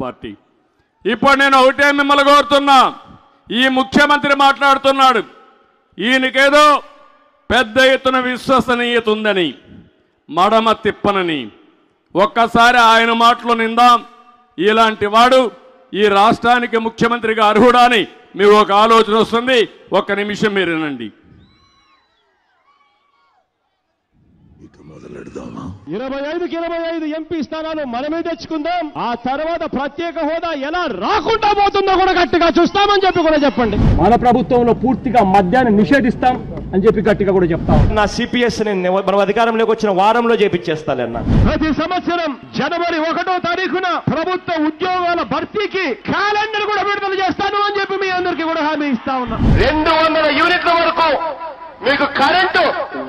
Party. ఇప్పుడు నేను ఒకటే మిమ్మల్ని కోరుతున్నా, ఈ ముఖ్యమంత్రి మాట్లాడుతున్నాడు, ఈయనకేదో పెద్ద ఎత్తున విశ్వసనీయత ఉందని, మడమ తిప్పనని. ఒక్కసారి ఆయన మాటలు నిందాం. ఇలాంటి వాడు ఈ రాష్ట్రానికి ముఖ్యమంత్రిగా అర్హుడా అని మీకు ఒక ఆలోచన వస్తుంది. ఒక్క నిమిషం మీరు వినండి. 25కి 25 ఎంపీ స్థానాలు మనమే తెచ్చుకుందాం. ఆ తర్వాత ప్రత్యేక హోదా ఎలా రాకుండా పోతుందో కూడా గట్టిగా చూస్తామని చెప్పి కూడా చెప్పండి. మన ప్రభుత్వంలో పూర్తిగా మద్యాన్ని నిషేధిస్తాం అని చెప్పి గట్టిగా కూడా చెప్తాం. నా సిపిఎస్ మనం అధికారంలోకి వచ్చిన వారంలో చేపించేస్తానన్నా. ప్రతి సంవత్సరం జనవరి 1వ తారీఖున ప్రభుత్వ ఉద్యోగాల భర్తీకి క్యాలెండర్ కూడా విడుదల చేస్తాను అని చెప్పి మీ అందరికీ కూడా హామీ ఇస్తా ఉన్నా. 200 యూనిట్ల వరకు మీకు కరెంటు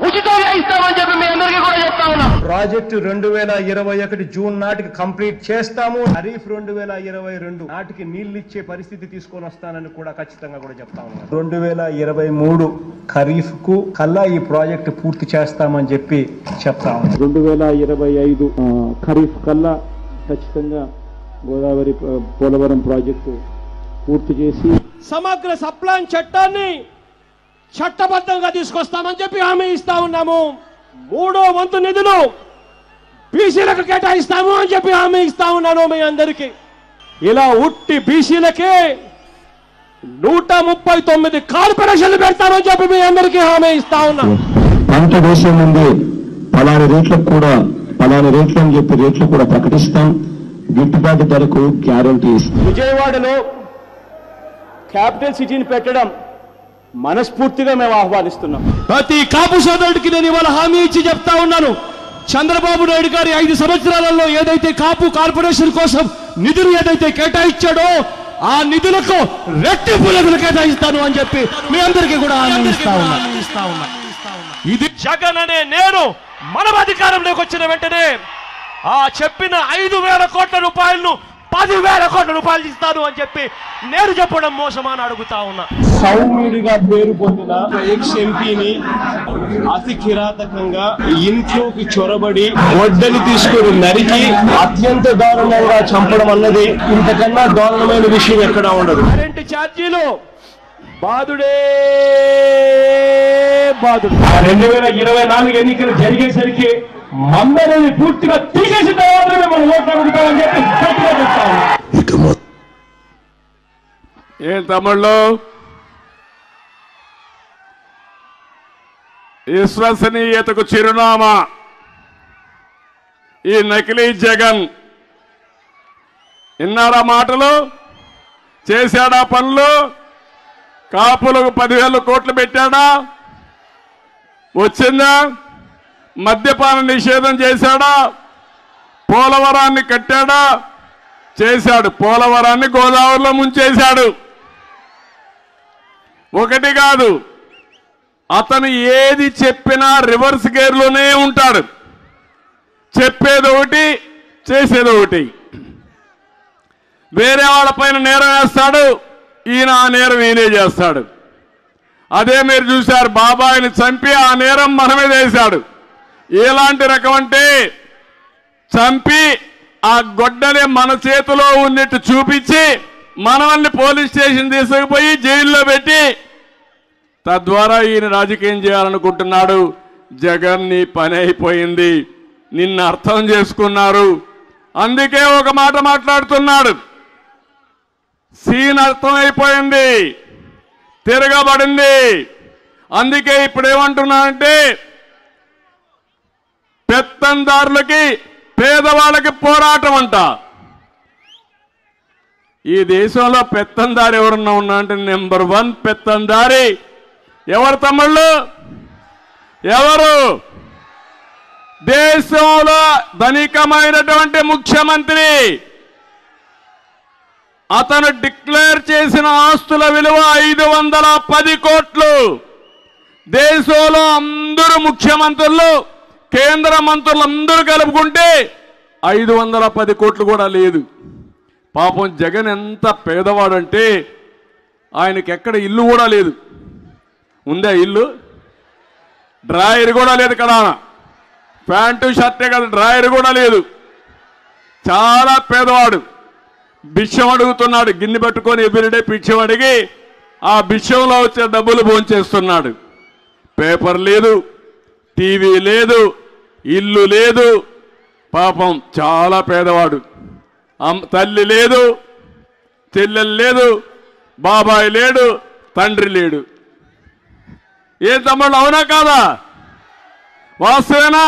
ఉచితంగా ఇస్తామని చెప్పి మీ అందరికీ కూడా చెప్తా ఉన్నా. ప్రాజెక్టు 2021 జూన్ నాటికి కంప్లీట్ చేస్తాము. ఖరీఫ్ 2022 నాటికి నీళ్లు ఇచ్చే పరిస్థితి తీసుకొని వస్తానని కూడా ఖచ్చితంగా కూడా చెప్తా ఉన్నా. 2023 ఖరీఫ్ కు కల్లా ఈ ప్రాజెక్టు పూర్తి చేస్తామని చెప్పి చెప్తా ఉన్నా. 2025 ఖరీఫ్ కల్లా ఖచ్చితంగా గోదావరి పోలవరం ప్రాజెక్టు పూర్తి చేసి సమగ్ర సప్లాన్ చట్టాన్ని చట్టబద్ధంగా తీసుకొస్తామని చెప్పి హామీ ఇస్తా ఉన్నాము. 3వ వంతు నిధులు బీసీలకు కేటాయిస్తాము అని చెప్పి హామీ ఇస్తా ఉన్నాను మీ అందరికీ. ఇలా ఉట్టి బీసీలకే 139 కార్పొరేషన్లు పెడతామని చెప్పి మీ అందరికీ హామీ ఇస్తా ఉన్నాం. పంట వేసే ముందే పలాని రేట్లకు కూడా పలాని రేట్లు అని చెప్పి రేట్లు కూడా ప్రకటిస్తాం. గిట్టుబాటు ధరకు గ్యారంటీ ఇస్తాం. విజయవాడలో క్యాపిటల్ సిటీని పెట్టడం మనస్ఫూర్తిగా మేము ఆహ్వానిస్తున్నాం. ప్రతి కాపు సోదరుడికి నేను ఇవాళ హామీ ఇచ్చి చెప్తా ఉన్నాను. చంద్రబాబు నాయుడు గారి 5 సంవత్సరాలలో ఏదైతే కాపు కార్పొరేషన్ కోసం నిధులు ఏదైతే కేటాయించాడో ఆ నిధులకు రెట్టింపు నిధులు కేటాయిస్తాను అని చెప్పి మీ అందరికీ కూడా హామీ ఇస్తా ఉన్నా. ఇది జగన్ అనే నేను మనం అధికారంలోకి వచ్చిన వెంటనే ఆ చెప్పిన 5,000 కోట్ల రూపాయలను 10,000 కోట్ల రూపాయలు ఇస్తాను అని చెప్పి నేను చెప్పడం మోసమా అని అడుగుతా ఉన్నా. సౌమ్యుడిగా పేరు పొందిన ఎక్స్ ఎంపీని అతి కిరాతకంగా ఇంట్లోకి చొరబడి వడ్డని తీసుకుని నరికి అత్యంత దారుణంగా చంపడం అన్నది ఇంతకన్నా దారుణమైన విషయం ఎక్కడా ఉండదు. కరెంటు ఛార్జీలు బాధుడే బాధుడు. 2024 ఎన్నికలు జరిగేసరికి మందరిని పూర్తిగా తీసేసిన తర్వాత మనం ఓట్లు అడుగుతామని చెప్పి గట్టిగా చెప్తాము. ఏం తమ్ముళ్ళు, విశ్వసనీయతకు చిరునామా ఈ నకిలీ జగన్. విన్నారా మాటలు? చేశాడా పనులు? కాపులకు 10,000 కోట్లు పెట్టాడా? వచ్చిందా? మద్యపాన నిషేధం చేశాడా? పోలవరాన్ని కట్టాడా? చేశాడు. పోలవరాన్ని గోదావరిలో ముంచేశాడు. ఒకటి కాదు, అతను ఏది చెప్పినా రివర్స్ గేర్లోనే ఉంటాడు. చెప్పేది ఒకటి, చేసేది ఒకటి. వేరే వాళ్ళపైన నేరం వేస్తాడు, ఈయన ఆ నేరం ఈయనే చేస్తాడు. అదే మీరు చూశారు, బాబాయిని చంపి ఆ నేరం మన మీద వేశాడు. ఎలాంటి రకం అంటే చంపి ఆ గొడ్డలి మన చేతిలో ఉన్నట్టు చూపించి మనల్ని పోలీస్ స్టేషన్ తీసుకుపోయి జైల్లో పెట్టి తద్వారా ఈయన రాజకీయం చేయాలనుకుంటున్నాడు. జగన్ నీ పని అయిపోయింది, నిన్ను అర్థం చేసుకున్నారు. అందుకే ఒక మాట మాట్లాడుతున్నాడు. సీన్ అర్థమైపోయింది, తిరగబడింది. అందుకే ఇప్పుడు ఏమంటున్నానంటే పెత్తందారులకి పేదవాళ్ళకి పోరాటం అంట. ఈ దేశంలో పెత్తందారి ఎవరన్నా ఉన్నా అంటే నెంబర్ 1 పెత్తందారి ఎవరు తమ్ముళ్ళు? ఎవరు? దేశంలో ధనికమైనటువంటి ముఖ్యమంత్రి. అతను డిక్లేర్ చేసిన ఆస్తుల విలువ 510 కోట్లు. దేశంలో అందరూ ముఖ్యమంత్రులు, కేంద్ర మంత్రులు అందరూ కలుపుకుంటే 510 కోట్లు కూడా లేదు. పాపం జగన్ ఎంత పేదవాడంటే ఆయనకి ఎక్కడ ఇల్లు కూడా లేదు. ఉందా ఇల్లు? డ్రాయర్ కూడా లేదు కదా, ప్యాంటు షర్టే కదా, డ్రాయర్ కూడా లేదు. చాలా పేదవాడు. భిక్షం అడుగుతున్నాడు. గిన్నె పట్టుకొని ఎవ్రీడే భిక్షం అడిగి ఆ భిక్షంలో వచ్చే డబ్బులు భోంచేస్తున్నాడు. పేపర్ లేదు, టీవీ లేదు, ఇల్లు లేదు. పాపం చాలా పేదవాడు. తల్లి లేదు, చెల్లెలు లేదు, బాబాయ్ లేడు, తండ్రి లేడు. ఏ తమ్ముళ్ళు, అవునా కాదా? వాస్తవేనా?